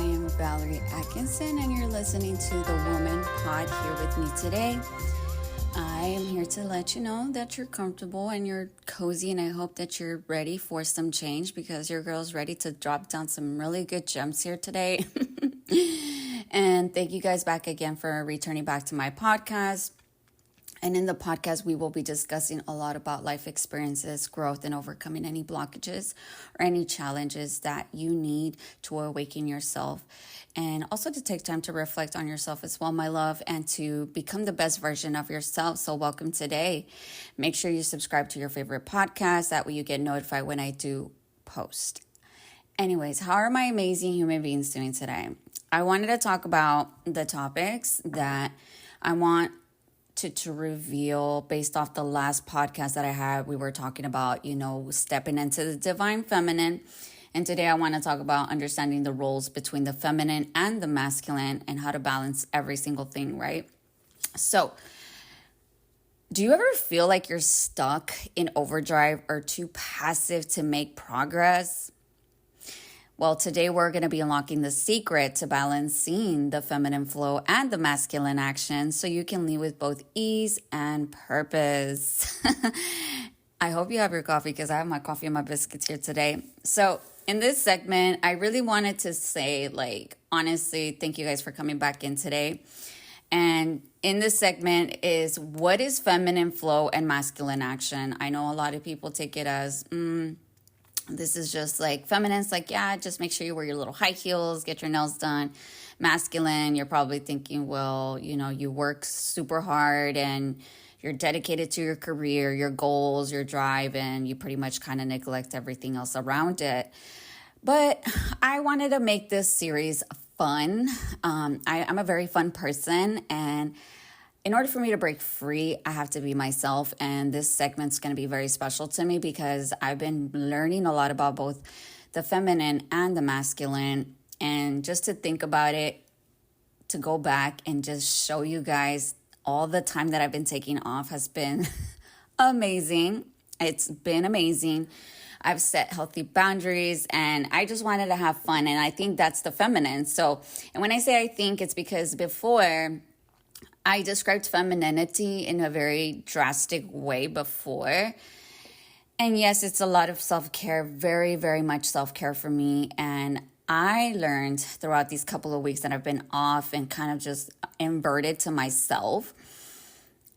am Valerie Atkinson, and you're listening to the Woman Pod here with me today. I am here to let you know that you're comfortable and you're cozy, and I hope that you're ready for some change because your girl's ready to drop down some really good gems here today. And thank you guys back again for returning back to my podcast. And in the podcast, we will be discussing a lot about life experiences, growth, and overcoming any blockages or any challenges that you need to awaken yourself. And also to take time to reflect on yourself as well, my love, and to become the best version of yourself. So welcome today. Make sure you subscribe to your favorite podcast. That way you get notified when I do post. Anyways, how are my amazing human beings doing today? I wanted to talk about the topics that I want to reveal based off the last podcast that I had. We were talking about, stepping into the divine feminine. And today I want to talk about understanding the roles between the feminine and the masculine and how to balance every single thing, right? So, do you ever feel like you're stuck in overdrive or too passive to make progress? Well, today we're going to be unlocking the secret to balancing the feminine flow and the masculine action so you can lead with both ease and purpose. I hope you have your coffee because I have my coffee and my biscuits here today. So in this segment, I really wanted to say, honestly, thank you guys for coming back in today. And in this segment is what is feminine flow and masculine action? I know a lot of people take it as, this is just like feminine. It's like, yeah, just make sure you wear your little high heels, get your nails done. Masculine, you're probably thinking, well, you work super hard and you're dedicated to your career, your goals, your drive, and you pretty much kind of neglect everything else around it. But I wanted to make this series fun. I'm a very fun person, and in order for me to break free, I have to be myself. And this segment's going to be very special to me because I've been learning a lot about both the feminine and the masculine. And just to think about it, to go back and just show you guys all the time that I've been taking off has been amazing. It's been amazing. I've set healthy boundaries and I just wanted to have fun. And I think that's the feminine. So, and when I say I think, it's because before I described femininity in a very drastic way before. And yes, it's a lot of self-care, very, very much self-care for me. And I learned throughout these couple of weeks that I've been off and kind of just inverted to myself.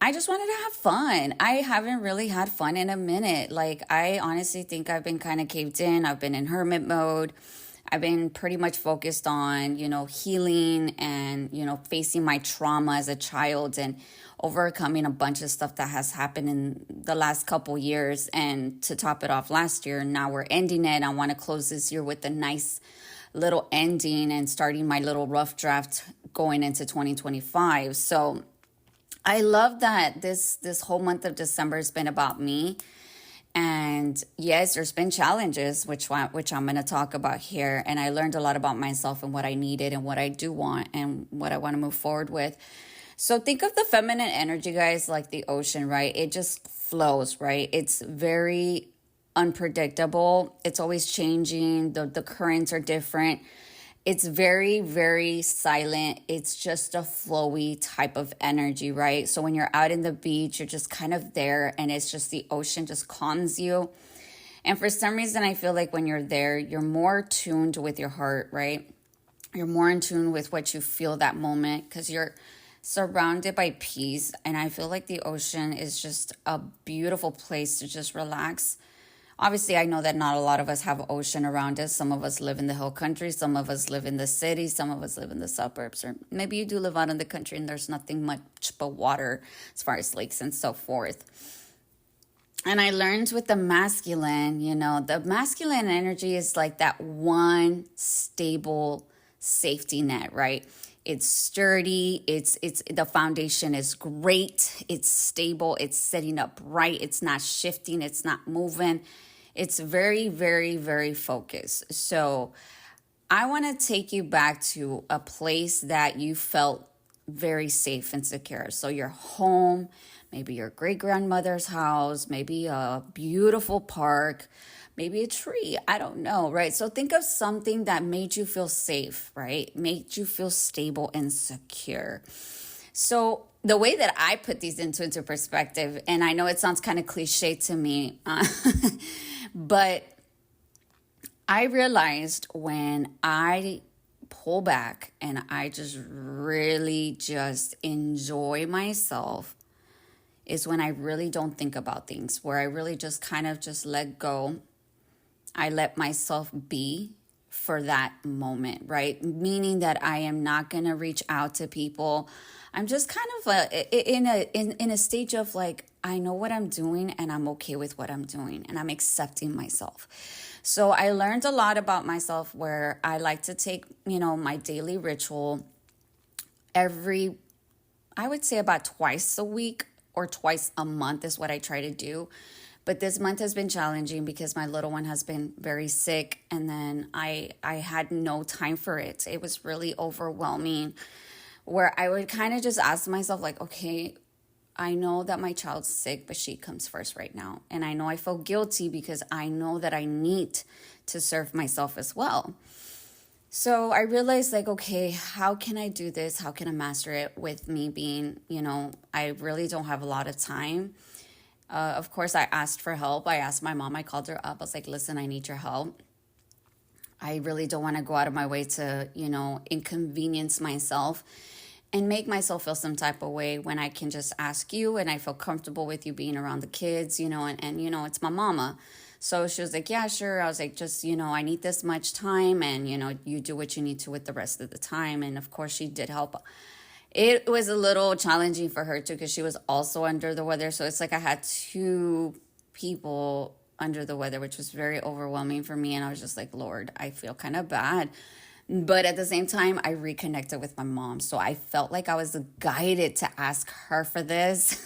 I just wanted to have fun. I haven't really had fun in a minute. I honestly think I've been kind of caved in. I've been in hermit mode. I've been pretty much focused on, healing and, facing my trauma as a child and overcoming a bunch of stuff that has happened in the last couple years. And to top it off last year, now we're ending it. I want to close this year with a nice little ending and starting my little rough draft going into 2025. So I love that this whole month of December has been about me. And yes, there's been challenges, which I'm going to talk about here. And I learned a lot about myself and what I needed and what I do want and what I want to move forward with. So think of the feminine energy, guys, like the ocean, right? It just flows, right? It's very unpredictable. It's always changing. The currents are different. It's very, very silent. It's just a flowy type of energy, right? So when you're out in the beach, you're just kind of there and it's just the ocean just calms you. And for some reason, I feel like when you're there, you're more tuned with your heart, right? You're more in tune with what you feel that moment because you're surrounded by peace. And I feel like the ocean is just a beautiful place to just relax. Obviously, I know that not a lot of us have ocean around us. Some of us live in the hill country. Some of us live in the city. Some of us live in the suburbs. Or maybe you do live out in the country and there's nothing much but water as far as lakes and so forth. And I learned with the masculine, the masculine energy is like that one stable safety net, right? It's sturdy. It's the foundation is great. It's stable. It's sitting up right. It's not shifting. It's not moving. It's very, very, very focused. So I want to take you back to a place that you felt very safe and secure. So your home, maybe your great grandmother's house, maybe a beautiful park, maybe a tree. I don't know, right? So think of something that made you feel safe, right? Made you feel stable and secure. So the way that I put these into perspective, and I know it sounds kind of cliche to me, but I realized when I pull back and I just really just enjoy myself is when I really don't think about things, where I really just kind of just let go. I let myself be for that moment, right? Meaning that I am not going to reach out to people. I'm just kind of in a stage of like, I know what I'm doing and I'm okay with what I'm doing and I'm accepting myself. So I learned a lot about myself where I like to take, my daily ritual I would say about twice a week or twice a month is what I try to do. But this month has been challenging because my little one has been very sick, and then I had no time for it. It was really overwhelming, where I would kind of just ask myself like, okay, I know that my child's sick, but she comes first right now. And I know I feel guilty because I know that I need to serve myself as well. So I realized like, okay, how can I do this? How can I master it with me being, I really don't have a lot of time. Of course, I asked for help. I asked my mom. I called her up. I was like, listen, I need your help. I really don't want to go out of my way to, inconvenience myself and make myself feel some type of way when I can just ask you and I feel comfortable with you being around the kids, and it's my mama. So she was like, yeah, sure. I was like, just, I need this much time and, you do what you need to with the rest of the time. And of course, she did help. It was a little challenging for her too because she was also under the weather. So it's like I had two people under the weather, which was very overwhelming for me. And I was just like, Lord, I feel kind of bad. But at the same time, I reconnected with my mom. So I felt like I was guided to ask her for this.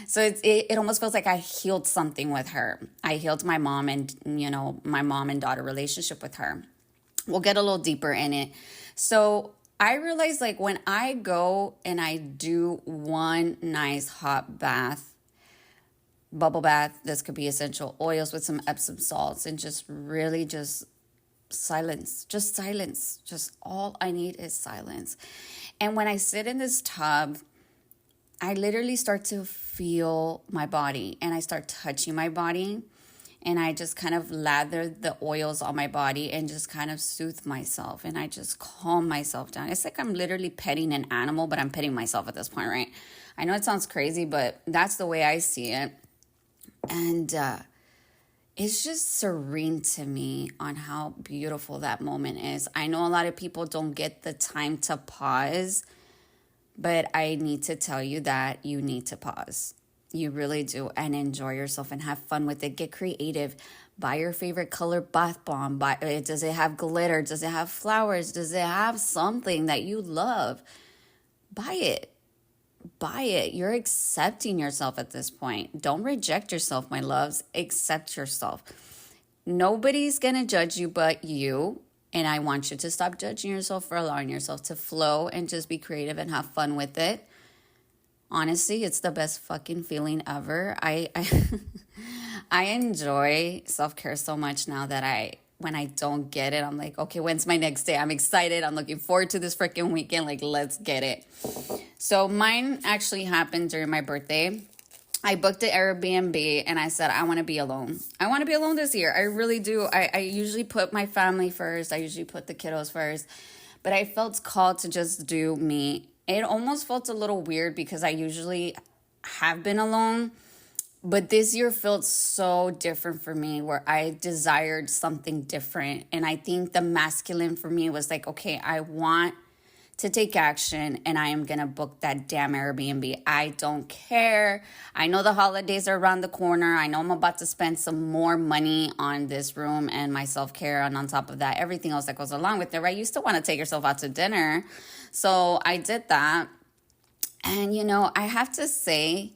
So it almost feels like I healed something with her. I healed my mom and, my mom and daughter relationship with her. We'll get a little deeper in it. So I realized like when I go and I do one nice hot bath, bubble bath, this could be essential oils with some Epsom salts and just really just silence. Just all I need is silence. And when I sit in this tub, I literally start to feel my body and I start touching my body. And I just kind of lather the oils on my body and just kind of soothe myself. And I just calm myself down. It's like I'm literally petting an animal, but I'm petting myself at this point, right? I know it sounds crazy, but that's the way I see it. And it's just serene to me on how beautiful that moment is. I know a lot of people don't get the time to pause, but I need to tell you that you need to pause. You really do, and enjoy yourself and have fun with it. Get creative. Buy your favorite color bath bomb. Does it have glitter? Does it have flowers? Does it have something that you love? Buy it. Buy it. You're accepting yourself at this point. Don't reject yourself, my loves. Accept yourself. Nobody's going to judge you but you. And I want you to stop judging yourself for allowing yourself to flow and just be creative and have fun with it. Honestly, it's the best fucking feeling ever. I enjoy self-care so much now that when I don't get it, I'm like, okay, when's my next day? I'm excited. I'm looking forward to this freaking weekend. Like, let's get it. So mine actually happened during my birthday. I booked an Airbnb and I said, I want to be alone. I want to be alone this year. I really do. I usually put my family first. I usually put the kiddos first. But I felt called to just do me. It almost felt a little weird because I usually have been alone. But this year felt so different for me where I desired something different. And I think the masculine for me was like, okay, I want to take action and I am going to book that damn Airbnb. I don't care. I know the holidays are around the corner. I know I'm about to spend some more money on this room and my self-care. And on top of that, everything else that goes along with it, right? You still want to take yourself out to dinner. So I did that. And, I have to say,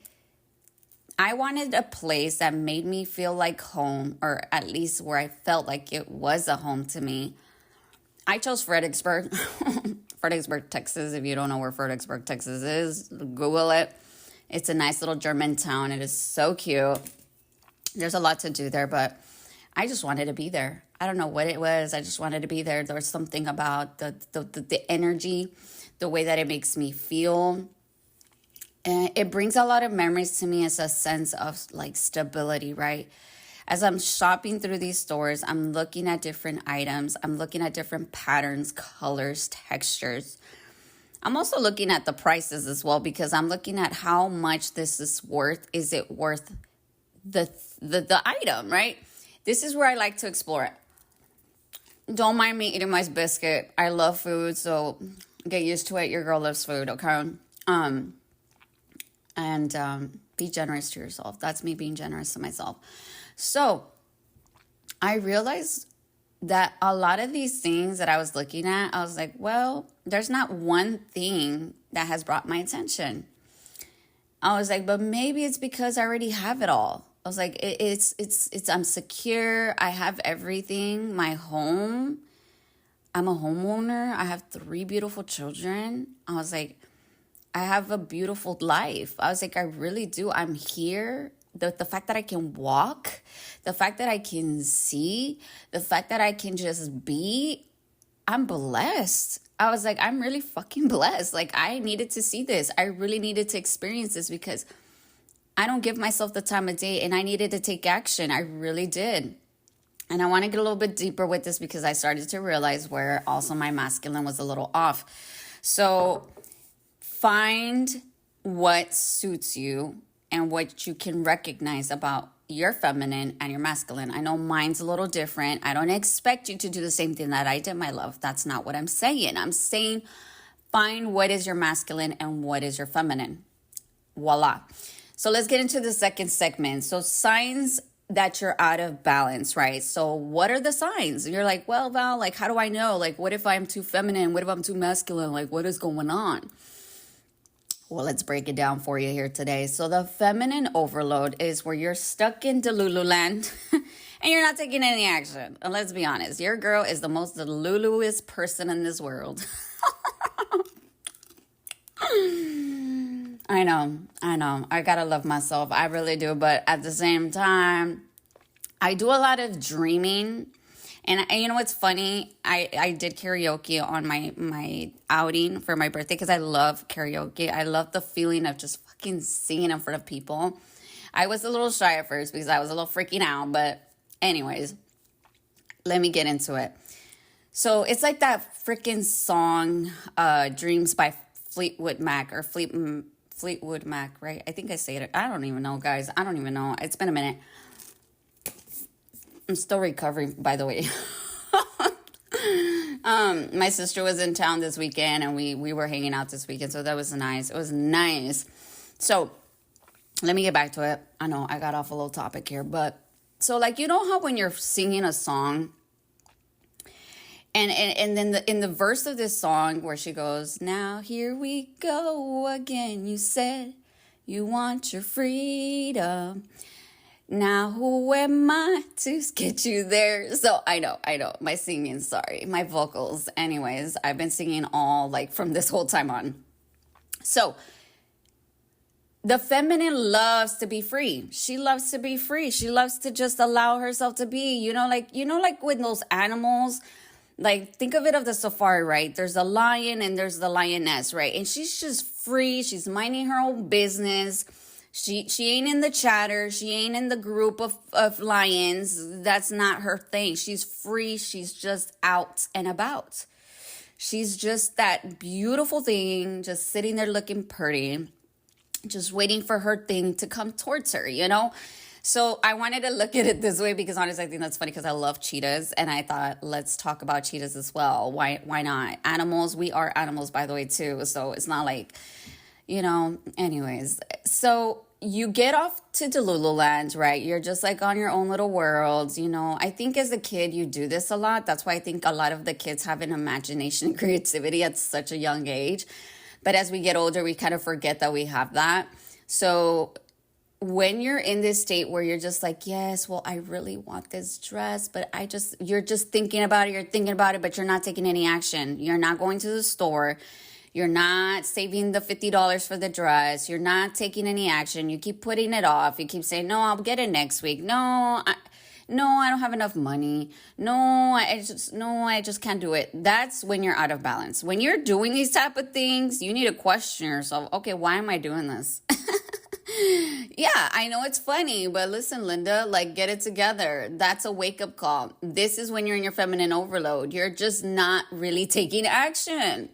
I wanted a place that made me feel like home, or at least where I felt like it was a home to me. I chose Fredericksburg, Fredericksburg, Texas. If you don't know where Fredericksburg, Texas is, Google it. It's a nice little German town. It is so cute. There's a lot to do there, but I just wanted to be there. I don't know what it was. I just wanted to be there. There was something about the energy, the way that it makes me feel. And it brings a lot of memories to me as a sense of like stability, right? As I'm shopping through these stores, I'm looking at different items. I'm looking at different patterns, colors, textures. I'm also looking at the prices as well, because I'm looking at how much this is worth. Is it worth the item, right? This is where I like to explore it. Don't mind me eating my biscuit. I love food, so get used to it. Your girl loves food, okay? And be generous to yourself. That's me being generous to myself. So I realized that a lot of these things that I was looking at, I was like, well, there's not one thing that has brought my attention. I was like, but maybe it's because I already have it all. I was like, I'm secure. I have everything. My home. I'm a homeowner. I have 3 beautiful children. I was like, I have a beautiful life. I was like, I really do. I'm here. The fact that I can walk, the fact that I can see, the fact that I can just be, I'm blessed. I was like, I'm really fucking blessed. Like, I needed to see this. I really needed to experience this because I don't give myself the time of day, and I needed to take action. I really did. And I want to get a little bit deeper with this because I started to realize where also my masculine was a little off. So find what suits you and what you can recognize about your feminine and your masculine. I know mine's a little different. I don't expect you to do the same thing that I did, my love. That's not what I'm saying. I'm saying find what is your masculine and what is your feminine. Voila. So let's get into the second segment. So signs that you're out of balance, right? So what are the signs? You're like, well, Val, like, how do I know? Like, what if I'm too feminine? What if I'm too masculine? Like, what is going on? Well, let's break it down for you here today. So the feminine overload is where you're stuck in Delulu land and you're not taking any action. And let's be honest, your girl is the most Deluluest person in this world. I know. I gotta love myself. I really do. But at the same time, I do a lot of dreaming. And you know what's funny? I did karaoke on my outing for my birthday because I love karaoke. I love the feeling of just fucking singing in front of people. I was a little shy at first because I was a little freaking out. But anyways, let me get into it. So it's like that freaking song, Dreams by Fleetwood Mac, or Fleetwood Mac, right? I think I say it. I don't even know, guys. I don't even know. It's been a minute. I'm still recovering, by the way. My sister was in town this weekend, and we were hanging out this weekend, so that was nice. It was nice. So let me get back to it. I know I got off a little topic here, but so like, you know how when you're singing a song, and then in the verse of this song where she goes, now here we go again, you said you want your freedom. Now who am I to get you there? So I know, my singing, sorry, my vocals. Anyways, I've been singing all like from this whole time on. So the feminine loves to be free. She loves to be free. She loves to just allow herself to be, like with those animals. Like, think of it of the safari, right? There's a lion and there's the lioness, right? And she's just free. She's minding her own business. She ain't in the chatter. She ain't in the group of lions. That's not her thing. She's free. She's just out and about. She's just that beautiful thing, just sitting there looking pretty, just waiting for her thing to come towards her, So I wanted to look at it this way because honestly, I think that's funny because I love cheetahs. And I thought, let's talk about cheetahs as well. Why not? Animals, we are animals, by the way, too. So it's not like, anyways. So you get off to Delulu land, right? You're just like on your own little world. I think as a kid, you do this a lot. That's why I think a lot of the kids have an imagination and creativity at such a young age. But as we get older, we kind of forget that we have that. So when you're in this state where you're just like, yes, well, I really want this dress, but you're just thinking about it, but you're not taking any action. You're not going to the store. You're not saving the $50 for the dress. You're not taking any action. You keep putting it off. You keep saying, no, I'll get it next week. No, No, I don't have enough money. No, I just can't do it. That's when you're out of balance. When you're doing these type of things, you need to question yourself. Okay, why am I doing this? Yeah, I know it's funny, but listen, Linda, like get it together. That's a wake up call. This is when you're in your feminine overload. You're just not really taking action.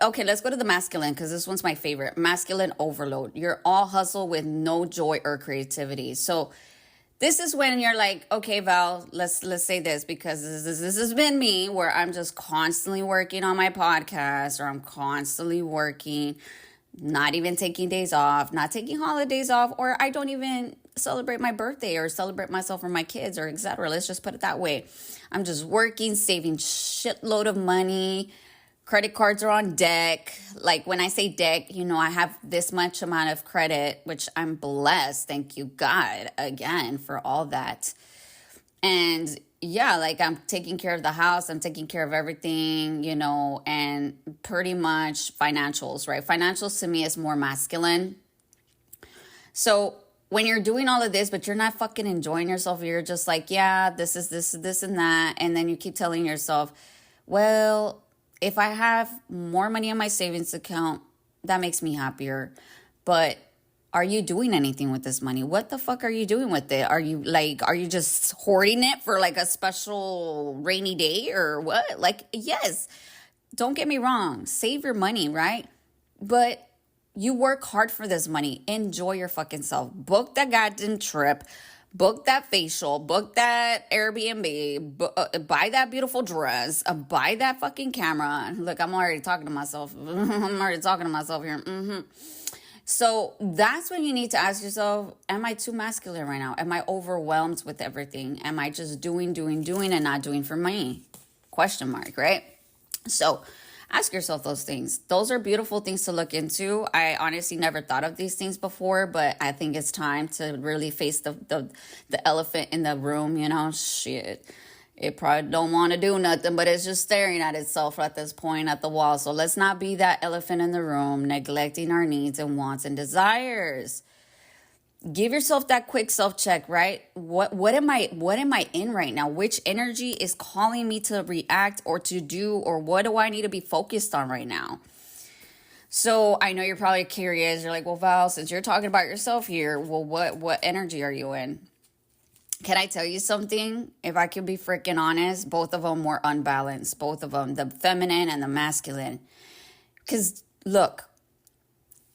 Okay, let's go to the masculine because this one's my favorite. Masculine overload. You're all hustle with no joy or creativity. So this is when you're like, okay, Val, let's say this because this has been me where I'm just constantly working on my podcast or I'm constantly working, not even taking days off, not taking holidays off, or I don't even celebrate my birthday or celebrate myself or my kids or etc. Let's just put it that way. I'm just working, saving shitload of money. Credit cards are on deck. Like when I say deck, I have this much amount of credit, which I'm blessed. Thank you, God, again, for all that. And yeah, like I'm taking care of the house. I'm taking care of everything, and pretty much financials, right? Financials to me is more masculine. So when you're doing all of this, but you're not fucking enjoying yourself, you're just like, yeah, this is this and that. And then you keep telling yourself, well, if I have more money in my savings account, that makes me happier. But are you doing anything with this money? What the fuck are you doing with it? Are you just hoarding it for like a special rainy day or what? Like, yes, don't get me wrong. Save your money, right? But you work hard for this money. Enjoy your fucking self. Book that goddamn trip. Book that facial, book that Airbnb, buy that beautiful dress, buy that fucking camera. Look, I'm already talking to myself. I'm already talking to myself here. So that's when you need to ask yourself, am I too masculine right now? Am I overwhelmed with everything? Am I just doing and not doing for me? Question mark, right? So ask yourself those things. Those are beautiful things to look into. I honestly never thought of these things before, but I think it's time to really face the elephant in the room, shit. It probably don't want to do nothing, but it's just staring at itself at this point at the wall. So let's not be that elephant in the room, neglecting our needs and wants and desires. Give yourself that quick self-check, right? What am I in right now? Which energy is calling me to react or to do, or what do I need to be focused on right now? So I know you're probably curious. You're like, well, Val, since you're talking about yourself here, well, what energy are you in? Can I tell you something? If I can be freaking honest, both of them were unbalanced. Both of them, the feminine and the masculine. Because look,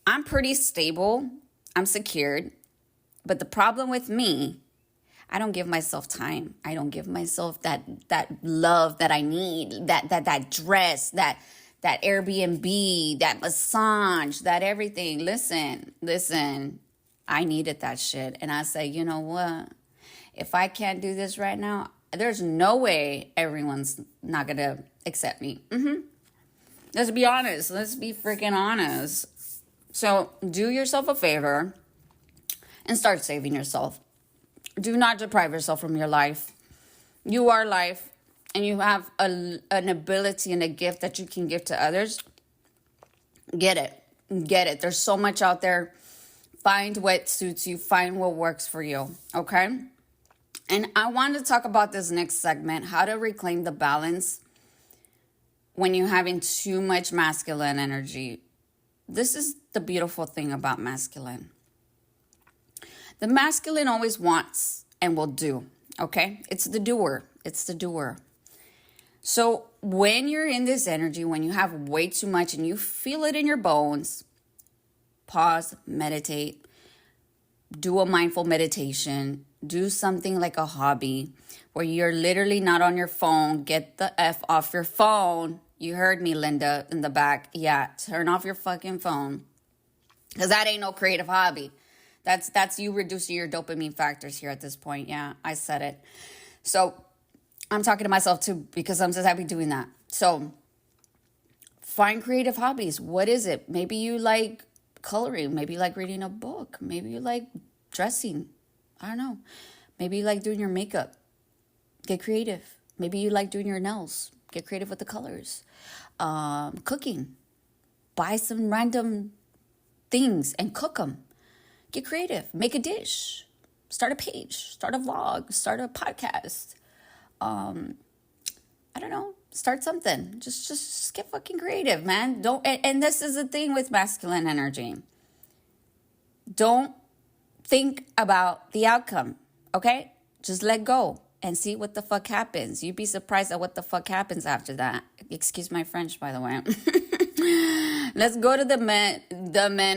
I'm pretty stable. I'm secured. But the problem with me, I don't give myself time. I don't give myself that love that I need, that dress, that Airbnb, that massage, that everything. Listen, I needed that shit. And I say, you know what? If I can't do this right now, there's no way everyone's not going to accept me. Let's be honest. Let's be freaking honest. So do yourself a favor and start saving yourself. Do not deprive yourself from your life. You are life, and you have an ability and a gift that you can give to others. Get it. There's so much out there. Find what suits you. Find what works for you, okay? And I wanted to talk about this next segment, how to reclaim the balance when you're having too much masculine energy. This is the beautiful thing about masculine. The masculine always wants and will do, okay? It's the doer. So when you're in this energy, when you have way too much and you feel it in your bones, pause, meditate, do a mindful meditation, do something like a hobby where you're literally not on your phone. Get the F off your phone. You heard me, Linda, in the back. Yeah, turn off your fucking phone because that ain't no creative hobby. That's you reducing your dopamine factors here at this point. Yeah, I said it. So I'm talking to myself too because I'm just happy doing that. So find creative hobbies. What is it? Maybe you like coloring. Maybe you like reading a book. Maybe you like dressing. I don't know. Maybe you like doing your makeup. Get creative. Maybe you like doing your nails. Get creative with the colors. Cooking. Buy some random things and cook them. Get creative. Make a dish. Start a page, start a vlog, start a podcast. I don't know, start something. Just get fucking creative, man. Don't, and this is the thing with masculine energy. Don't think about the outcome, okay? Just let go and see what the fuck happens. You'd be surprised at what the fuck happens after that. Excuse my French, by the way. Let's go to the men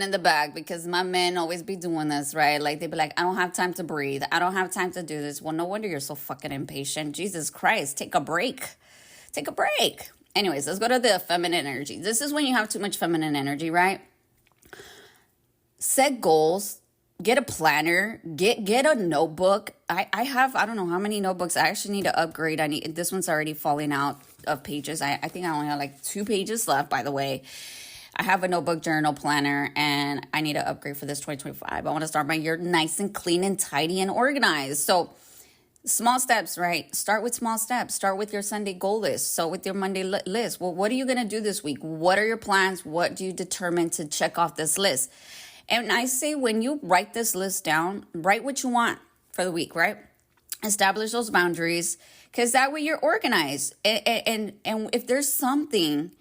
in the back, because my men always be doing this, right? Like, they be like, I don't have time to breathe. I don't have time to do this. Well, no wonder you're so fucking impatient. Jesus Christ, take a break. Take a break. Anyways, let's go to the feminine energy. This is when you have too much feminine energy, right? Set goals. Get a planner, get a notebook. I have, I don't know how many notebooks. I actually need to upgrade. This one's already falling out of pages. I think I only have like 2 pages left, by the way. I have a notebook, journal, planner, and I need to upgrade for this 2025. I want to start my year nice and clean and tidy and organized. So small steps, right? Start with small steps. Start with your Sunday goal list. Start with your Monday list. Well, what are you going to do this week? What are your plans? What do you determine to check off this list? And I say, when you write this list down, write what you want for the week, right? Establish those boundaries, because that way you're organized. And if there's something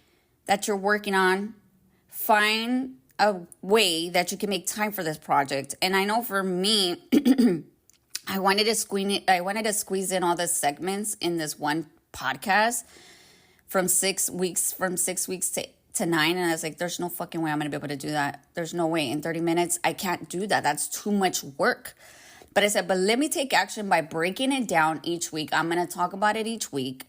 that you're working on, find a way that you can make time for this project. And I know for me, I wanted to squeeze in all the segments in this one podcast from 6 weeks to 9, and I was like, there's no fucking way I'm gonna be able to do that. There's no way. In 30 minutes, I can't do that. That's too much work. But I said, but let me take action by breaking it down each week. I'm gonna talk about it each week.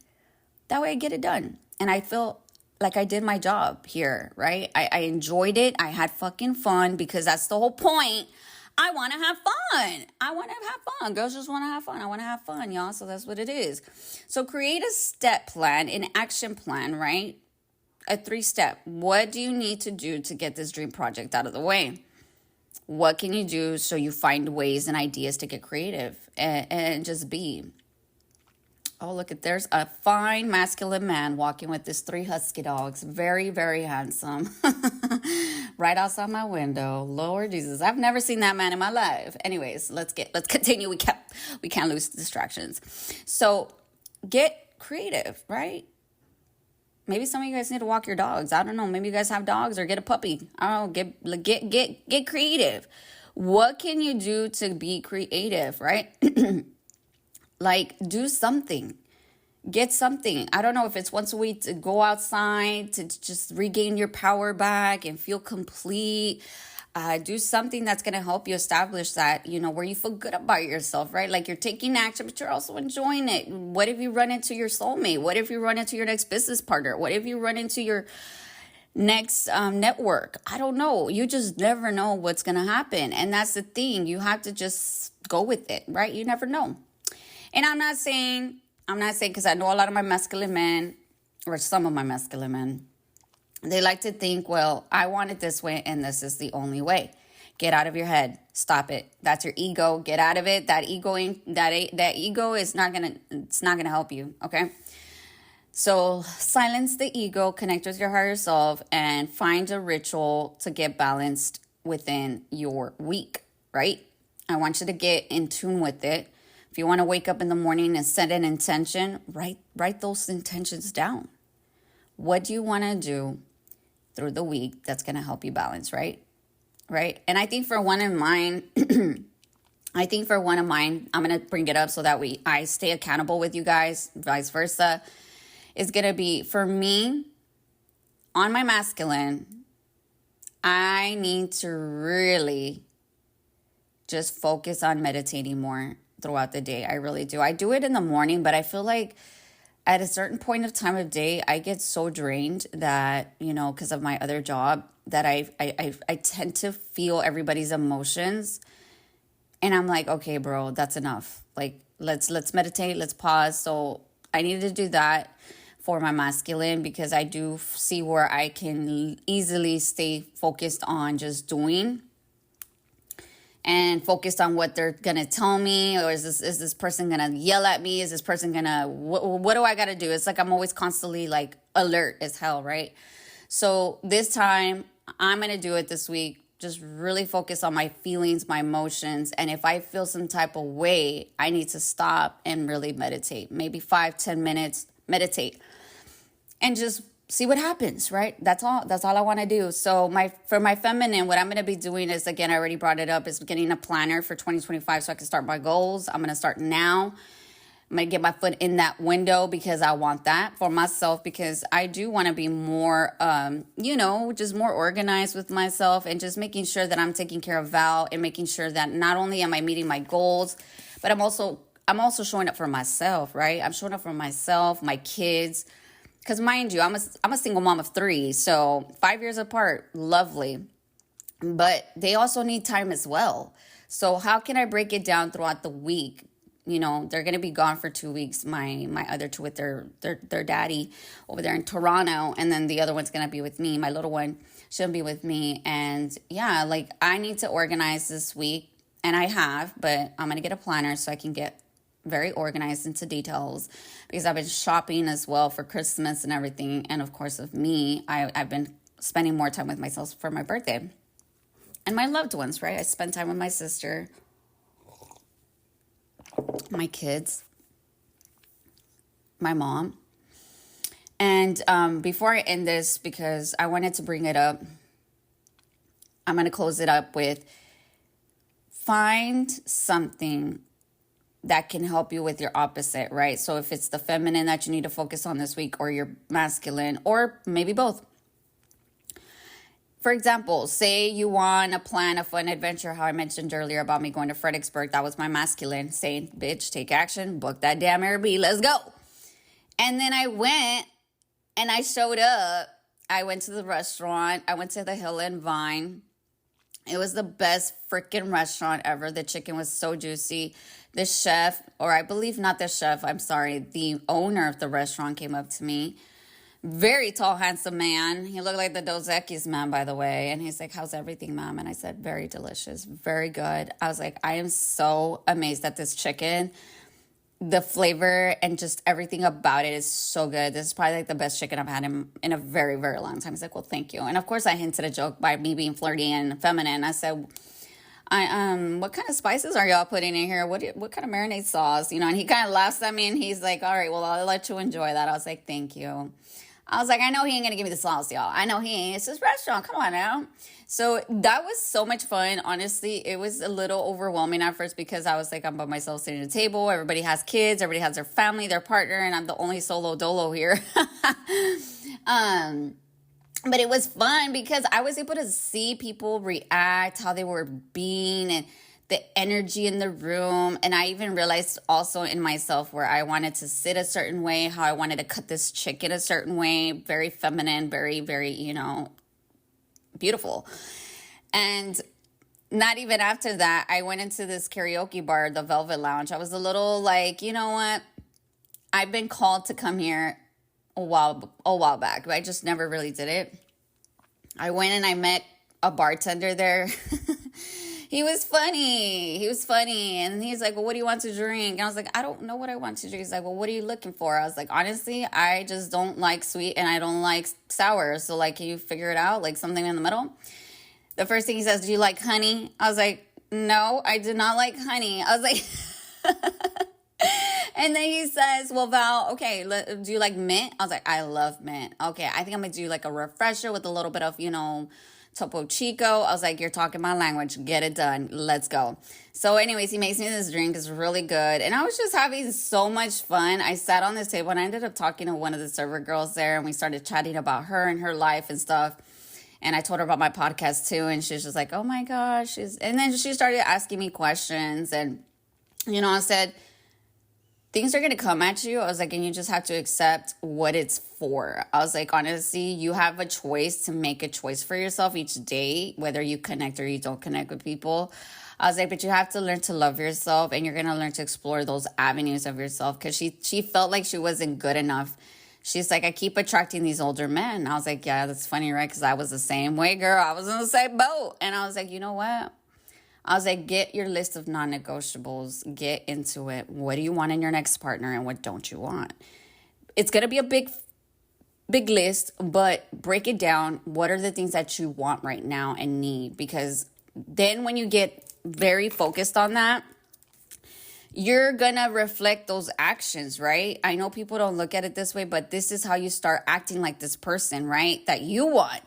That way I get it done. And I feel like I did my job here, right? I enjoyed it. I had fucking fun, because that's the whole point. I want to have fun. I want to have fun. Girls just want to have fun. I want to have fun, y'all. So that's what it is. So create a step plan, an action plan, right? A 3-step. What do you need to do to get this dream project out of the way? What can you do so you find ways and ideas to get creative and just be? Oh, look at, there's a fine masculine man walking with his 3 husky dogs. Very, very handsome. Right outside my window. Lord Jesus, I've never seen that man in my life. Anyways, let's continue. We can't lose distractions. So get creative, right? Maybe some of you guys need to walk your dogs. I don't know. Maybe you guys have dogs, or get a puppy. I don't know. Get creative. What can you do to be creative, right? Like, do something. Get something. I don't know if it's once a week to go outside to just regain your power back and feel complete. Do something that's going to help you establish that, where you feel good about yourself, right? Like, you're taking action, but you're also enjoying it. What if you run into your soulmate? What if you run into your next business partner? What if you run into your next network? I don't know. You just never know what's going to happen. And that's the thing. You have to just go with it, right? You never know. And I'm not saying, because I know a lot of my masculine men, or some of my masculine men, they like to think, well, I want it this way, and this is the only way. Get out of your head. Stop it. That's your ego. Get out of it. That ego is not gonna help you. Okay. So silence the ego. Connect with your higher self, and find a ritual to get balanced within your week. Right. I want you to get in tune with it. If you want to wake up in the morning and set an intention, write those intentions down. What do you want to do through the week that's going to help you balance, right? Right. And I think for one of mine, I'm going to bring it up so that I stay accountable with you guys, vice versa, is going to be, for me, on my masculine, I need to really just focus on meditating more throughout the day. I really do. I do it in the morning, but I feel like at a certain point of time of day, I get so drained that, because of my other job, that I tend to feel everybody's emotions. And I'm like, okay, bro, that's enough. Like, let's meditate, let's pause. So I needed to do that for my masculine, because I do see where I can easily stay focused on just doing and focused on what they're going to tell me, or is this person going to yell at me? Is this person going to, what do I got to do? It's like I'm always constantly like alert as hell, right? So this time I'm going to do it this week. just really focus on my feelings, my emotions. And if I feel some type of way, I need to stop and really meditate. Maybe 5-10 minutes, meditate. And just see what happens, right? That's all I want to do. So for my feminine, what I'm going to be doing is, again, I already brought it up, is getting a planner for 2025 so I can start my goals. I'm going to start now. I'm going to get my foot in that window because I want that for myself, because I do want to be more, just more organized with myself, and just making sure that I'm taking care of Val, and making sure that not only am I meeting my goals, but I'm also showing up for myself, right? I'm showing up for myself, my kids. Because mind you, I'm a single mom of 3, so 5 years apart, lovely. But they also need time as well. So how can I break it down throughout the week? They're going to be gone for 2 weeks, my other 2 with their daddy over there in Toronto. And then the other one's going to be with me. My little one, she'll be with me. And yeah, like I need to organize this week. And I have, but I'm going to get a planner so I can get very organized into details, because I've been shopping as well for Christmas and everything. And of course, of me, I've been spending more time with myself for my birthday and my loved ones, right? I spend time with my sister, my kids, my mom. And before I end this, because I wanted to bring it up, I'm going to close it up with, find something that can help you with your opposite, right? So if it's the feminine that you need to focus on this week, or your masculine, or maybe both. For example, say you want to plan a fun adventure, how I mentioned earlier about me going to Fredericksburg. That was my masculine, saying, bitch, take action, book that damn Airbnb, let's go. And then I went and I showed up. I went to the restaurant. I went to the Hill and Vine. It was the best freaking restaurant ever. The chicken was so juicy. The chef, or I believe not the chef, I'm sorry, the owner of the restaurant came up to me. Very tall, handsome man. He looked like the Dos Equis man, by the way. And he's like, how's everything, ma'am? And I said, very delicious, very good. I was like, I am so amazed at this chicken. The flavor and just everything about it is so good. This is probably like the best chicken I've had in a very, very long time. He's like, well, thank you. And of course I hinted a joke by me being flirty and feminine. I said, what kind of spices are y'all putting in here? What kind of marinade sauce? And he kind of laughs at me and he's like, all right, well, I'll let you enjoy that. I was like, thank you. I was like, I know he ain't going to give me the sauce, y'all. I know he ain't. It's his restaurant. Come on now. So that was so much fun. Honestly, it was a little overwhelming at first, because I was like, I'm by myself sitting at a table. Everybody has kids. Everybody has their family, their partner, and I'm the only solo dolo here. But it was fun because I was able to see people react, how they were being, and the energy in the room. And I even realized also in myself where I wanted to sit a certain way, how I wanted to cut this chicken a certain way, very feminine, very, very, beautiful. And not even after that, I went into this karaoke bar, the Velvet Lounge. I was a little like, you know what? I've been called to come here a while back, but I just never really did it. I went and I met a bartender there. He was funny. And he's like, well, what do you want to drink? And I was like, I don't know what I want to drink. He's like, well, what are you looking for? I was like, honestly, I just don't like sweet and I don't like sour. So like, can you figure it out? Like something in the middle? The first thing he says, do you like honey? I was like, no, I do not like honey. I was like, and then he says, well, Val, okay, do you like mint? I was like, I love mint. Okay, I think I'm going to do like a refresher with a little bit of, Topo Chico. I was like, you're talking my language. Get it done. Let's go. So anyways, he makes me this drink. It's really good. And I was just having so much fun. I sat on this table and I ended up talking to one of the server girls there. And we started chatting about her and her life and stuff. And I told her about my podcast too. And she's just like, oh my gosh. And then she started asking me questions. And, I said, things are going to come at you. I was like, and you just have to accept what it's for. I was like, honestly, you have a choice to make a choice for yourself each day, whether you connect or you don't connect with people. I was like, but you have to learn to love yourself, and you're going to learn to explore those avenues of yourself, because she felt like she wasn't good enough. She's like, I keep attracting these older men. I was like, yeah, that's funny, right? Because I was the same way, girl. I was in the same boat. And I was like, you know what? I was like, get your list of non-negotiables. Get into it. What do you want in your next partner and what don't you want? It's going to be a big big list, but break it down. What are the things that you want right now and need? Because then when you get very focused on that, you're gonna reflect those actions, right? I know people don't look at it this way, but this is how you start acting like this person, right? That you want.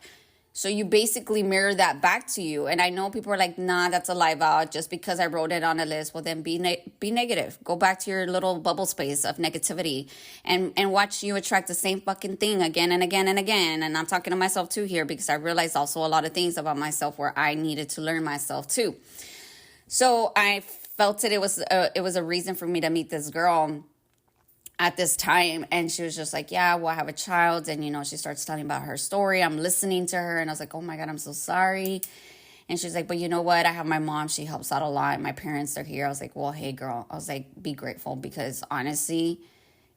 So you basically mirror that back to you. And I know people are like, nah, that's a lie, Val. Just because I wrote it on a list, well, then be negative. Go back to your little bubble space of negativity and watch you attract the same fucking thing again and again and again. And I'm talking to myself too here, because I realized also a lot of things about myself where I needed to learn myself too. So I felt it was a reason for me to meet this girl at this time. And she was just like, yeah, well, I have a child. And, she starts telling about her story. I'm listening to her. And I was like, oh my God, I'm so sorry. And she's like, but you know what? I have my mom. She helps out a lot. My parents are here. I was like, well, hey, girl. I was like, be grateful, because honestly,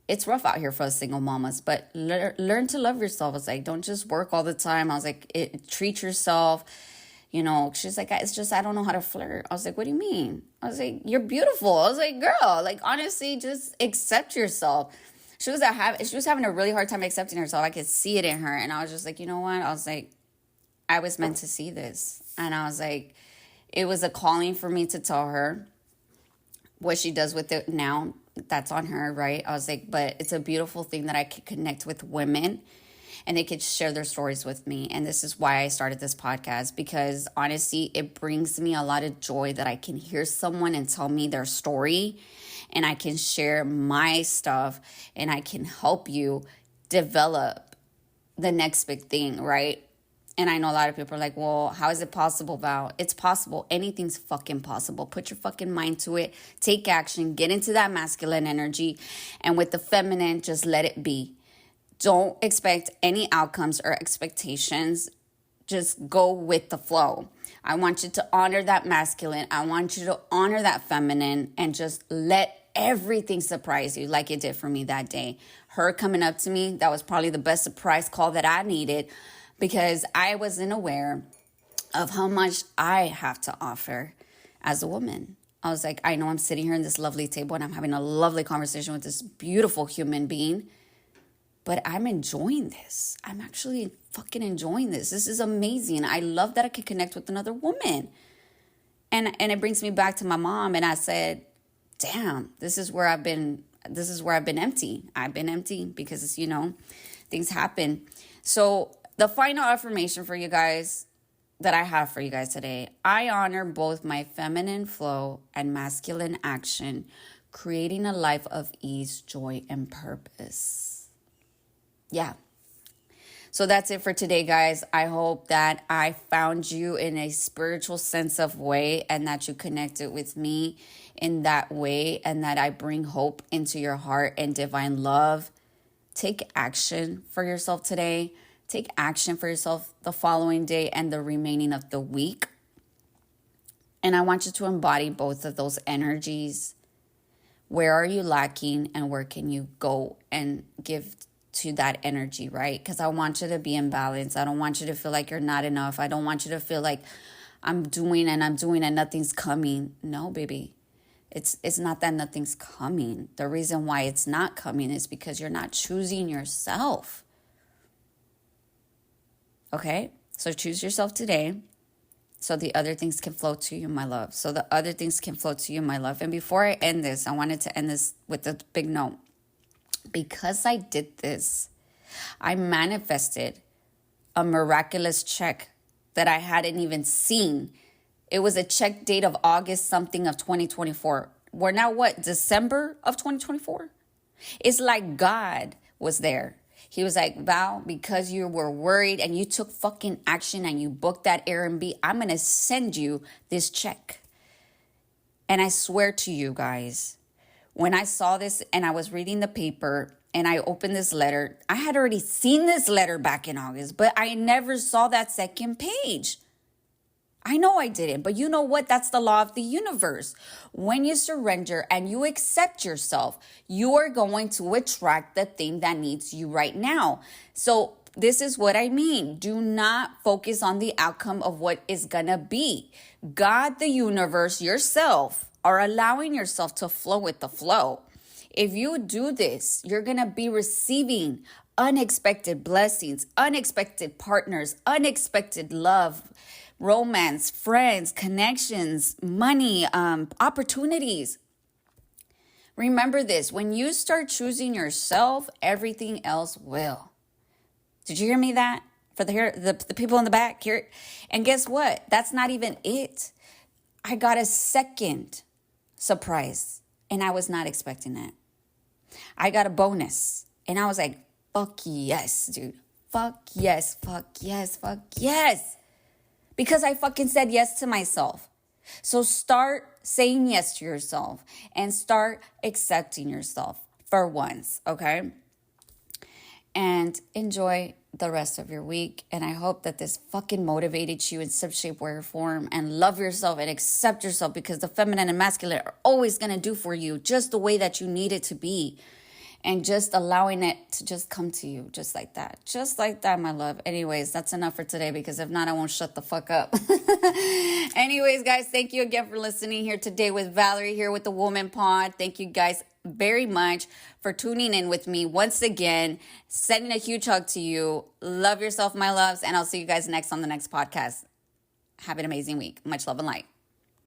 it's rough out here for us single mamas. But learn to love yourself. I was like, don't just work all the time. I was like, treat yourself. She's like, it's just, I don't know how to flirt. I was like, what do you mean? I was like, you're beautiful. I was like, girl, like, honestly, just accept yourself. She was having a really hard time accepting herself. I could see it in her. And I was just like, you know what? I was like, I was meant to see this. And I was like, it was a calling for me to tell her what she does with it now. That's on her, right? I was like, but it's a beautiful thing that I could connect with women and they could share their stories with me. And this is why I started this podcast, because honestly, it brings me a lot of joy that I can hear someone and tell me their story, and I can share my stuff, and I can help you develop the next big thing, right? And I know a lot of people are like, well, how is it possible, Val? It's possible. Anything's fucking possible. Put your fucking mind to it. Take action. Get into that masculine energy. And with the feminine, just let it be. Don't expect any outcomes or expectations. Just go with the flow. I want you to honor that masculine. I want you to honor that feminine, and just let everything surprise you like it did for me that day. Her coming up to me, that was probably the best surprise call that I needed, because I wasn't aware of how much I have to offer as a woman. I was like, I know I'm sitting here in this lovely table and I'm having a lovely conversation with this beautiful human being, but I'm enjoying this. I'm actually fucking enjoying this. This is amazing. I love that I can connect with another woman. And it brings me back to my mom. And I said, damn, this is where I've been empty. I've been empty because, things happen. So the final affirmation for you guys that I have for you guys today: I honor both my feminine flow and masculine action, creating a life of ease, joy, and purpose. Yeah. So that's it for today, guys. I hope that I found you in a spiritual sense of way, and that you connected with me in that way, and that I bring hope into your heart and divine love. Take action for yourself today. Take action for yourself the following day and the remaining of the week. And I want you to embody both of those energies. Where are you lacking, and where can you go and give to that energy, right? Because I want you to be in balance. I don't want you to feel like you're not enough. I don't want you to feel like I'm doing and nothing's coming. No, baby. It's not that nothing's coming. The reason why it's not coming is because you're not choosing yourself. Okay? So choose yourself today, so the other things can flow to you, my love. So the other things can flow to you, my love. And before I end this, I wanted to end this with a big note. Because I did this, I manifested a miraculous check that I hadn't even seen. It was a check date of August something of 2024. We're now what? December of 2024? It's like God was there. He was like, Val, because you were worried and you took fucking action and you booked that Airbnb, I'm going to send you this check. And I swear to you guys, when I saw this and I was reading the paper and I opened this letter, I had already seen this letter back in August, but I never saw that second page. I know I didn't, but you know what? That's the law of the universe. When you surrender and you accept yourself, you are going to attract the thing that needs you right now. So this is what I mean. Do not focus on the outcome of what is going to be. God, the universe, yourself are allowing yourself to flow with the flow. If you do this, you're going to be receiving unexpected blessings, unexpected partners, unexpected love, romance, friends, connections, money, opportunities. Remember this, when you start choosing yourself, everything else will. Did you hear me that? For the people in the back here. And guess what? That's not even it. I got a second surprise and I was not expecting that. I got a bonus and I was like, fuck yes, dude. Fuck yes, fuck yes, fuck yes. Because I fucking said yes to myself. So start saying yes to yourself and start accepting yourself for once, okay? And enjoy the rest of your week. And I hope that this fucking motivated you in some shape, way, or form. And love yourself and accept yourself, because the feminine and masculine are always going to do for you just the way that you need it to be. And just allowing it to just come to you just like that. Just like that, my love. Anyways, that's enough for today, because if not, I won't shut the fuck up. Anyways, guys, thank you again for listening here today with Valerie here with the Woman Pod. Thank you guys very much for tuning in with me once again. Sending a huge hug to you. Love yourself, my loves. And I'll see you guys next on the next podcast. Have an amazing week. Much love and light.